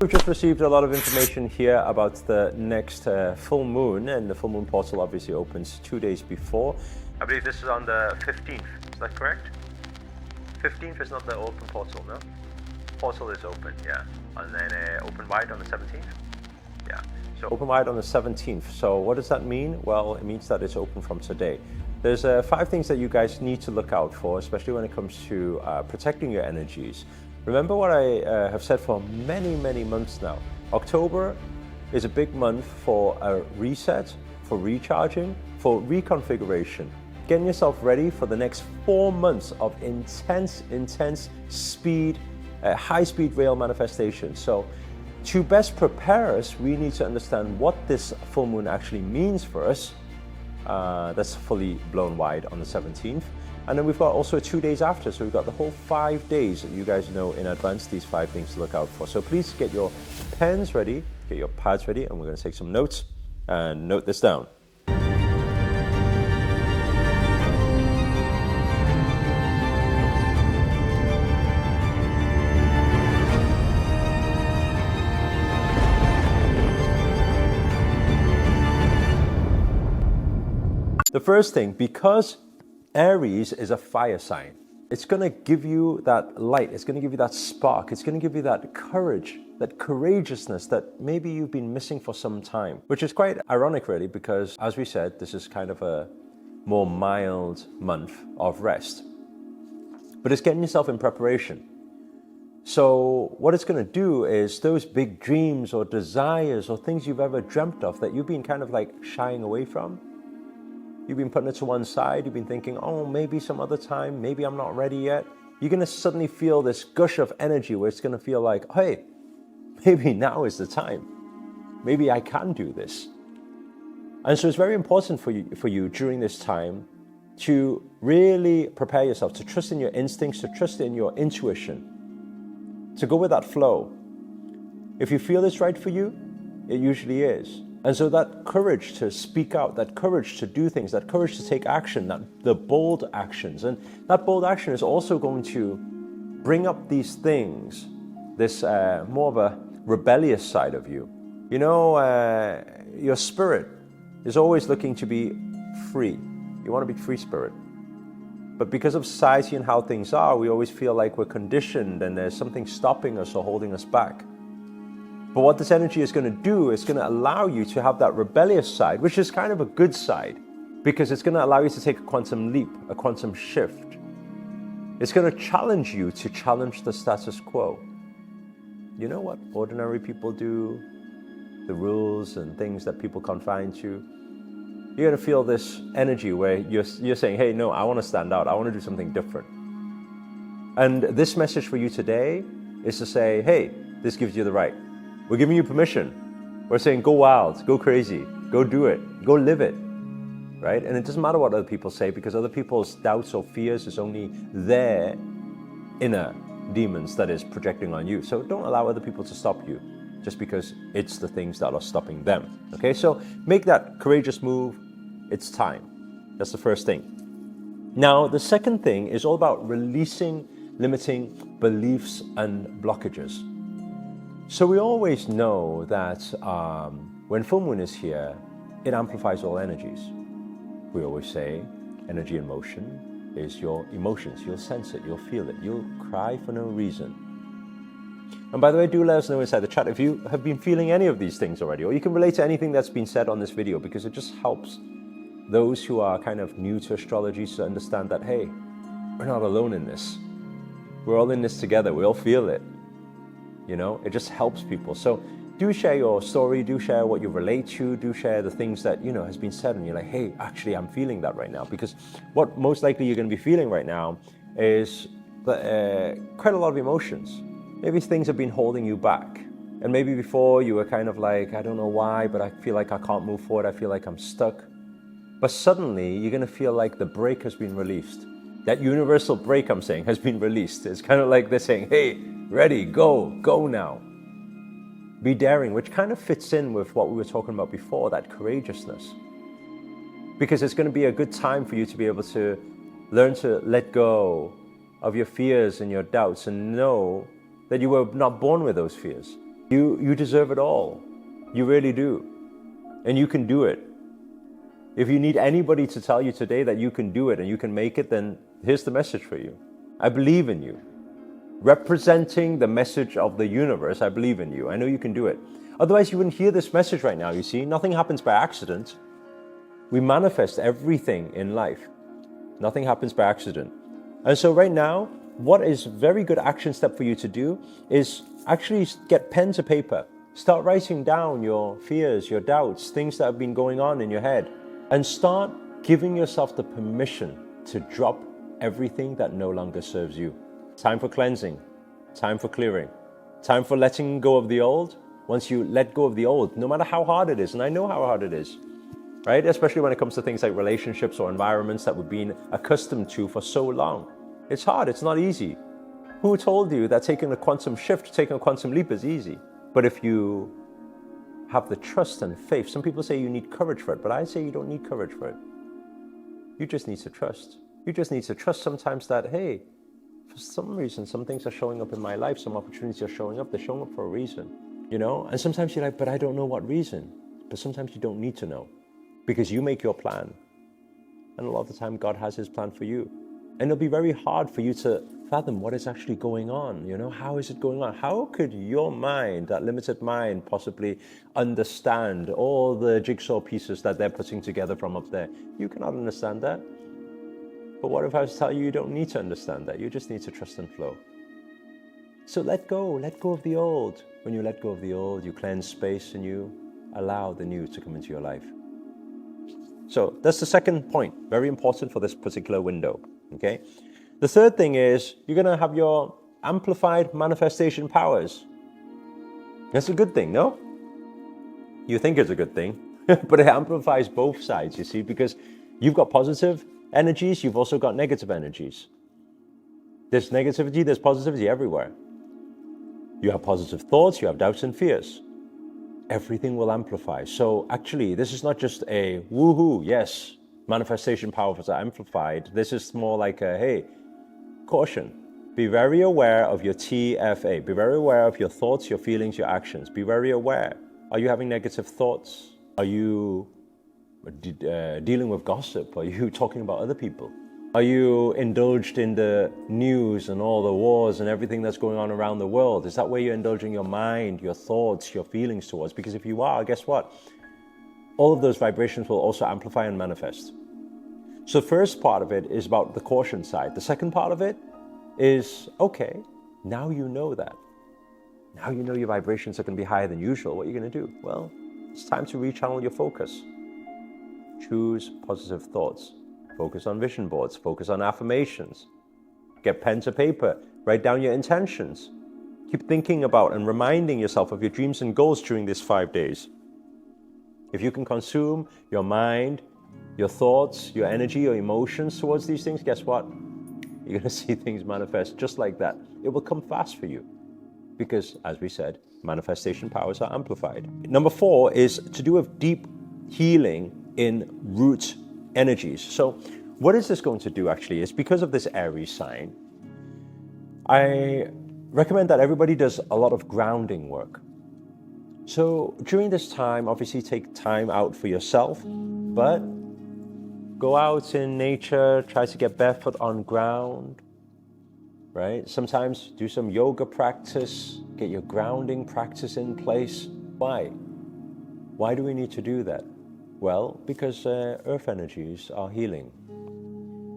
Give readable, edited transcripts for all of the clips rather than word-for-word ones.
We've just received a lot of information here about the next full moon, and the full moon portal obviously opens 2 days before. I believe this is on the 15th, is that correct? 15th is not the open portal, no? Portal is open, yeah. And then open wide on the 17th? Yeah. So open wide on the 17th. So what does that mean? Well, it means that it's open from today. There's 5 things that you guys need to look out for, especially when it comes to protecting your energies. Remember what I have said for many months now. October is a big month for a reset, for recharging, for reconfiguration. Getting yourself ready for the next 4 months of intense speed, high-speed rail manifestation. So to best prepare us, we need to understand what this full moon actually means for us. That's fully blown wide on the 17th. And then we've got also 2 days after, so we've got the whole 5 days that you guys know in advance, these 5 things to look out for. So please get your pens ready, get your pads ready, and we're going to take some notes and note this down. The first thing, because Aries is a fire sign, it's going to give you that light, it's going to give you that spark, it's going to give you that courage, that courageousness that maybe you've been missing for some time, which is quite ironic really, because as we said, this is kind of a more mild month of rest, but it's getting yourself in preparation. So what it's going to do is those big dreams or desires or things you've ever dreamt of that you've been kind of like shying away from, you've been putting it to one side, you've been thinking, oh, maybe some other time, maybe I'm not ready yet. You're going to suddenly feel this gush of energy where it's going to feel like, hey, maybe now is the time. Maybe I can do this. And so it's very important for you during this time to really prepare yourself, to trust in your instincts, to trust in your intuition, to go with that flow. If you feel it's right for you, it usually is. And so that courage to speak out, that courage to do things, that courage to take action, the bold actions. And that bold action is also going to bring up these things, this more of a rebellious side of you. You know, your spirit is always looking to be free. You want to be free spirit. But because of society and how things are, we always feel like we're conditioned and there's something stopping us or holding us back. But what this energy is going to do is going to allow you to have that rebellious side, which is kind of a good side, because it's going to allow you to take a quantum leap, a quantum shift. It's going to challenge you to challenge the status quo. You know what ordinary people do, the rules and things that people confine to. You're going to feel this energy where you're saying, hey, no, I want to stand out. I want to do something different. And this message for you today is to say, hey, this gives you the right. We're giving you permission. We're saying go wild, go crazy, go do it, go live it, right? And it doesn't matter what other people say, because other people's doubts or fears is only their inner demons that is projecting on you. So don't allow other people to stop you just because it's the things that are stopping them, okay? So make that courageous move. It's time. That's the first thing. Now, the second thing is all about releasing limiting beliefs and blockages. So we always know that when full moon is here, it amplifies all energies. We always say energy in motion is your emotions. You'll sense it, you'll feel it, you'll cry for no reason. And by the way, do let us know inside the chat if you have been feeling any of these things already, or you can relate to anything that's been said on this video, because it just helps those who are kind of new to astrology to understand that, hey, we're not alone in this. We're all in this together, we all feel it. You know, it just helps people. So do share your story, do share what you relate to, do share the things that, you know, has been said, and you're like, hey, actually, I'm feeling that right now. Because what most likely you're going to be feeling right now is quite a lot of emotions. Maybe things have been holding you back. And maybe before you were kind of like, I don't know why, but I feel like I can't move forward. I feel like I'm stuck. But suddenly you're going to feel like the brake has been released. That universal brake, I'm saying, has been released. It's kind of like they're saying, hey, ready, go now. Be daring, which kind of fits in with what we were talking about before, that courageousness. Because it's going to be a good time for you to be able to learn to let go of your fears and your doubts and know that you were not born with those fears. You deserve it all. You really do. And you can do it. If you need anybody to tell you today that you can do it and you can make it, then here's the message for you. I believe in you. Representing the message of the universe, I believe in you. I know you can do it. Otherwise, you wouldn't hear this message right now, you see. Nothing happens by accident. We manifest everything in life. Nothing happens by accident. And so right now, what is a very good action step for you to do is actually get pen to paper. Start writing down your fears, your doubts, things that have been going on in your head. And start giving yourself the permission to drop everything that no longer serves you. Time for cleansing. Time for clearing. Time for letting go of the old. Once you let go of the old, no matter how hard it is, and I know how hard it is, right? Especially when it comes to things like relationships or environments that we've been accustomed to for so long. It's hard, it's not easy. Who told you that taking a quantum shift, taking a quantum leap is easy? But if you have the trust and faith, some people say you need courage for it, but I say you don't need courage for it. You just need to trust. You just need to trust sometimes that, hey, for some reason, some things are showing up in my life, some opportunities are showing up, they're showing up for a reason, you know? And sometimes you're like, but I don't know what reason. But sometimes you don't need to know, because you make your plan. And a lot of the time, God has his plan for you. And it'll be very hard for you to fathom what is actually going on, you know? How is it going on? How could your mind, that limited mind, possibly understand all the jigsaw pieces that they're putting together from up there? You cannot understand that. But what if I was to tell you you don't need to understand that? You just need to trust and flow. So let go of the old. When you let go of the old, you cleanse space and you allow the new to come into your life. So that's the second point, very important for this particular window, okay? The third thing is you're gonna have your amplified manifestation powers. That's a good thing, no? You think it's a good thing, but it amplifies both sides, you see, because you've got positive energies, you've also got negative energies. There's negativity, there's positivity everywhere. You have positive thoughts, you have doubts and fears. Everything will amplify. So actually, this is not just a woohoo, yes, manifestation powers are amplified. This is more like a, hey, caution. Be very aware of your TFA. Be very aware of your thoughts, your feelings, your actions. Be very aware. Are you having negative thoughts? Are you dealing with gossip? Are you talking about other people? Are you indulged in the news and all the wars and everything that's going on around the world? Is that where you're indulging your mind, your thoughts, your feelings towards? Because if you are, guess what? All of those vibrations will also amplify and manifest. So the first part of it is about the caution side. The second part of it is, okay, now you know that. Now you know your vibrations are going to be higher than usual. What are you going to do? Well, it's time to rechannel your focus. Choose positive thoughts. Focus on vision boards. Focus on affirmations. Get pen to paper. Write down your intentions. Keep thinking about and reminding yourself of your dreams and goals during these 5 days. If you can consume your mind, your thoughts, your energy, your emotions towards these things, guess what? You're going to see things manifest just like that. It will come fast for you because, as we said, manifestation powers are amplified. Number 4 is to do with deep healing in root energies. So what is this going to do actually? Is because of this Aries sign, I recommend that everybody does a lot of grounding work. So during this time, obviously take time out for yourself, but go out in nature, try to get barefoot on ground, right? Sometimes do some yoga practice, get your grounding practice in place. Why? Why do we need to do that? Well, because earth energies are healing.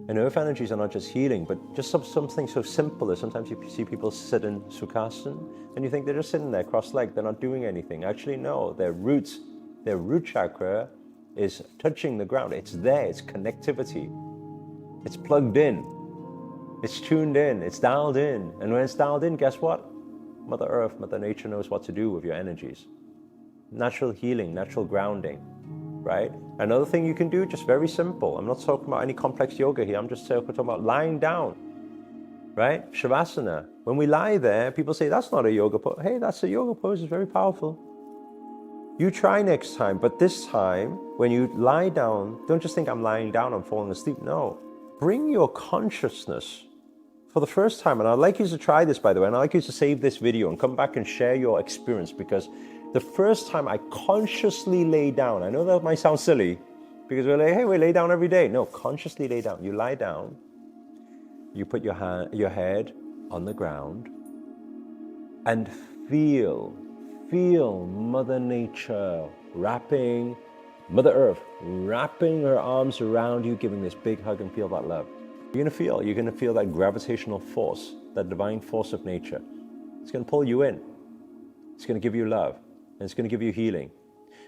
And earth energies are not just healing, but just something so simple as sometimes you see people sit in Sukhasana and you think they're just sitting there cross-legged, they're not doing anything. Actually, no, their root chakra is touching the ground. It's there, it's connectivity. It's plugged in, it's tuned in, it's dialed in. And when it's dialed in, guess what? Mother Earth, Mother Nature knows what to do with your energies. Natural healing, natural grounding. Right? Another thing you can do, just very simple. I'm not talking about any complex yoga here. I'm just talking about lying down, right? Shavasana. When we lie there, people say, that's not a yoga pose. Hey, that's a yoga pose. It's very powerful. You try next time, but this time, when you lie down, don't just think I'm lying down, I'm falling asleep. No. Bring your consciousness for the first time, and I'd like you to try this, by the way, and I'd like you to save this video and come back and share your experience, because the first time I consciously lay down, I know that might sound silly, because we're like, hey, we lay down every day. No, consciously lay down. You lie down, you put your head on the ground, and feel Mother Nature wrapping, Mother Earth wrapping her arms around you, giving this big hug, and feel that love. You're going to feel that gravitational force, that divine force of nature. It's going to pull you in. It's going to give you love, and it's going to give you healing.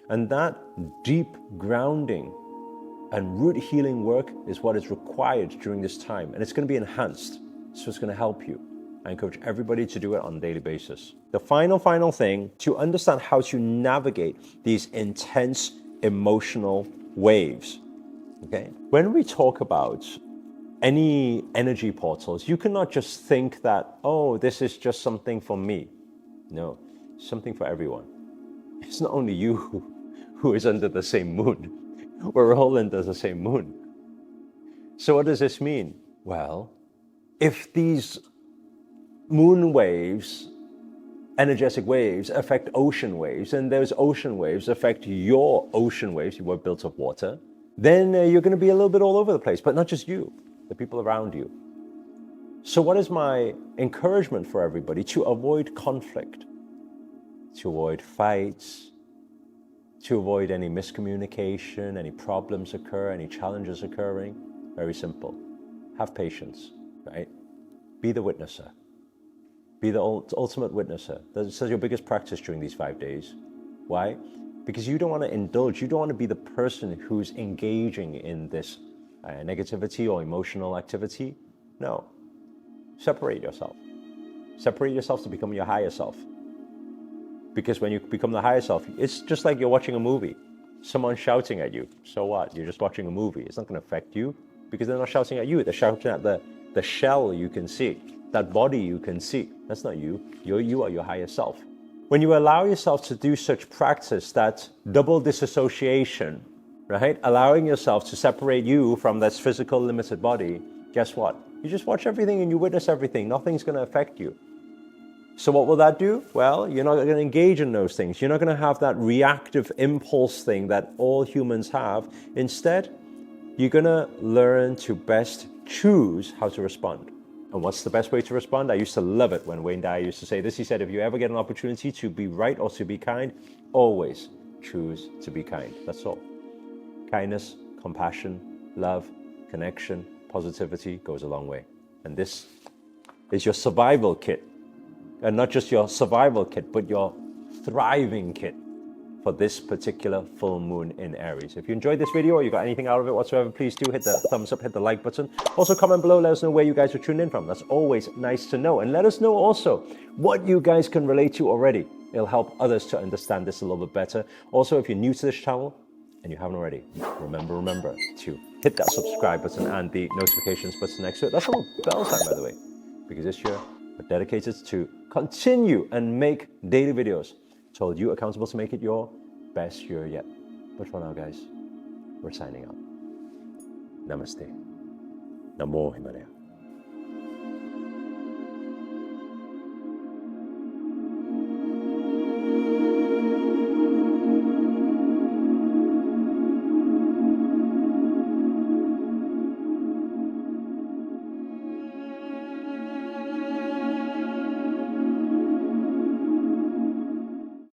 And that deep grounding and root healing work is what is required during this time. And it's going to be enhanced, so it's going to help you. I encourage everybody to do it on a daily basis. The final thing, to understand how to navigate these intense emotional waves. Okay? When we talk about any energy portals, you cannot just think that, oh, this is just something for me. No, something for everyone. It's not only you who is under the same moon. We're all under the same moon. So what does this mean? Well, if these moon waves, energetic waves, affect ocean waves, and those ocean waves affect your ocean waves, you were built of water, then you're going to be a little bit all over the place, but not just you, the people around you. So what is my encouragement for everybody? To avoid conflict, to avoid fights, to avoid any miscommunication, any problems occur, any challenges occurring. Very simple. Have patience, right? Be the witnesser. Be the ultimate witnesser. That's your biggest practice during these 5 days. Why? Because you don't want to indulge. You don't want to be the person who's engaging in this negativity or emotional activity. No. Separate yourself. Separate yourself to become your higher self. Because when you become the higher self, it's just like you're watching a movie. Someone's shouting at you. So what? You're just watching a movie. It's not going to affect you, because they're not shouting at you. They're shouting at the shell you can see, that body you can see. That's not you. You are your higher self. When you allow yourself to do such practice, that double disassociation, right? Allowing yourself to separate you from this physical limited body, guess what? You just watch everything and you witness everything. Nothing's going to affect you. So what will that do? Well, you're not going to engage in those things. You're not going to have that reactive impulse thing that all humans have. Instead, you're going to learn to best choose how to respond. And what's the best way to respond? I used to love it when Wayne Dyer used to say this. He said, if you ever get an opportunity to be right or to be kind, always choose to be kind. That's all. Kindness, compassion, love, connection, positivity goes a long way. And this is your survival kit. And not just your survival kit, but your thriving kit for this particular full moon in Aries. If you enjoyed this video or you got anything out of it whatsoever, please do hit the thumbs up, hit the like button. Also comment below, let us know where you guys are tuned in from. That's always nice to know. And let us know also what you guys can relate to already. It'll help others to understand this a little bit better. Also, if you're new to this channel and you haven't already, remember to hit that subscribe button and the notifications button next to it. That's a little bell sign, by the way, because this year we're dedicated to continue and make daily videos to hold you accountable to make it your best year yet. But for now, guys, we're signing out. Namaste. Namo Himalaya.